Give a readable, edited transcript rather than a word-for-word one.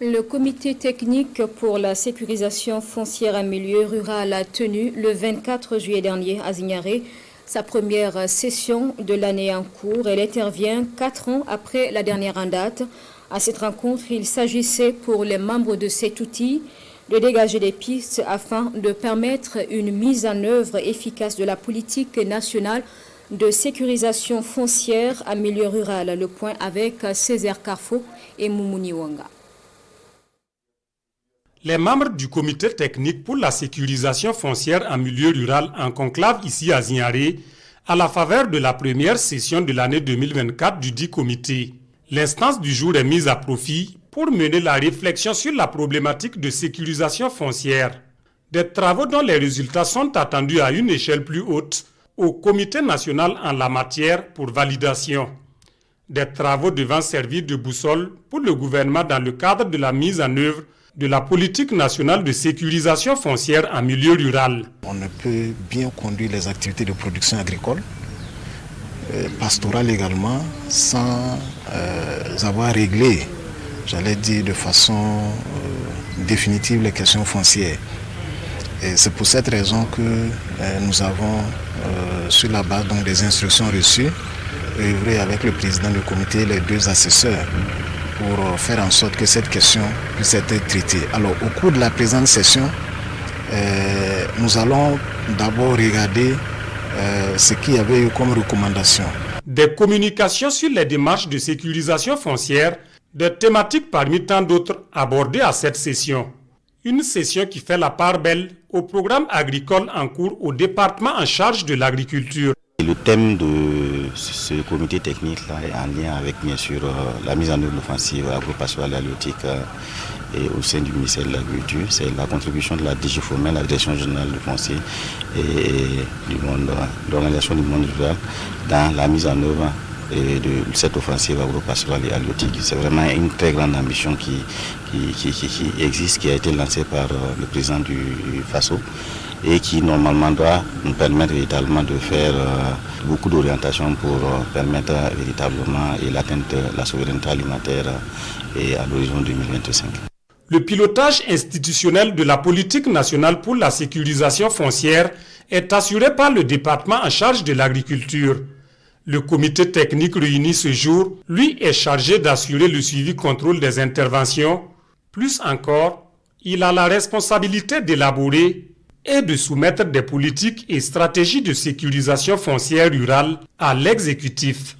Le comité technique pour la sécurisation foncière en milieu rural a tenu le 24 juillet dernier à Zignaré sa première session de l'année en cours. Elle intervient 4 ans après la dernière en date. À cette rencontre, il s'agissait pour les membres de cet outil de dégager des pistes afin de permettre une mise en œuvre efficace de la politique nationale de sécurisation foncière en milieu rural. Le point avec Césaire Carfo et Moumouni Wanga. Les membres du comité technique pour la sécurisation foncière en milieu rural en conclave ici à Zignaré, à la faveur de la première session de l'année 2024 du dit comité. L'instance du jour est mise à profit pour mener la réflexion sur la problématique de sécurisation foncière. Des travaux dont les résultats sont attendus à une échelle plus haute au comité national en la matière pour validation. Des travaux devant servir de boussole pour le gouvernement dans le cadre de la mise en œuvre de la politique nationale de sécurisation foncière en milieu rural. On ne peut bien conduire les activités de production agricole, pastorale également, sans avoir réglé, j'allais dire de façon définitive, les questions foncières. Et c'est pour cette raison que nous avons, sur la base donc, des instructions reçues, œuvré avec le président du comité et les 2 assesseurs pour faire en sorte que cette question puisse être traitée. Alors, au cours de la présente session, nous allons d'abord regarder ce qu'il y avait eu comme recommandation. Des communications sur les démarches de sécurisation foncière, des thématiques parmi tant d'autres abordées à cette session. Une session qui fait la part belle au programme agricole en cours au département en charge de l'agriculture. Le thème de ce comité technique-là est en lien avec, bien sûr, la mise en œuvre de l'offensive agro-pastorale et halieutique et au sein du ministère de l'Agriculture. C'est la contribution de la DGFOMEL, la Direction générale du foncier et de l'organisation du monde rural dans la mise en œuvre de cette offensive agro-pastorale et halieutique. C'est vraiment une très grande ambition qui existe, qui a été lancée par le président du FASO et qui normalement doit nous permettre véritablement de faire beaucoup d'orientations pour permettre véritablement l'atteinte de la souveraineté alimentaire et à l'horizon 2025. Le pilotage institutionnel de la politique nationale pour la sécurisation foncière est assuré par le département en charge de l'agriculture. Le comité technique réuni ce jour, lui, est chargé d'assurer le suivi-contrôle des interventions. Plus encore, il a la responsabilité d'élaborer et de soumettre des politiques et stratégies de sécurisation foncière rurale à l'exécutif.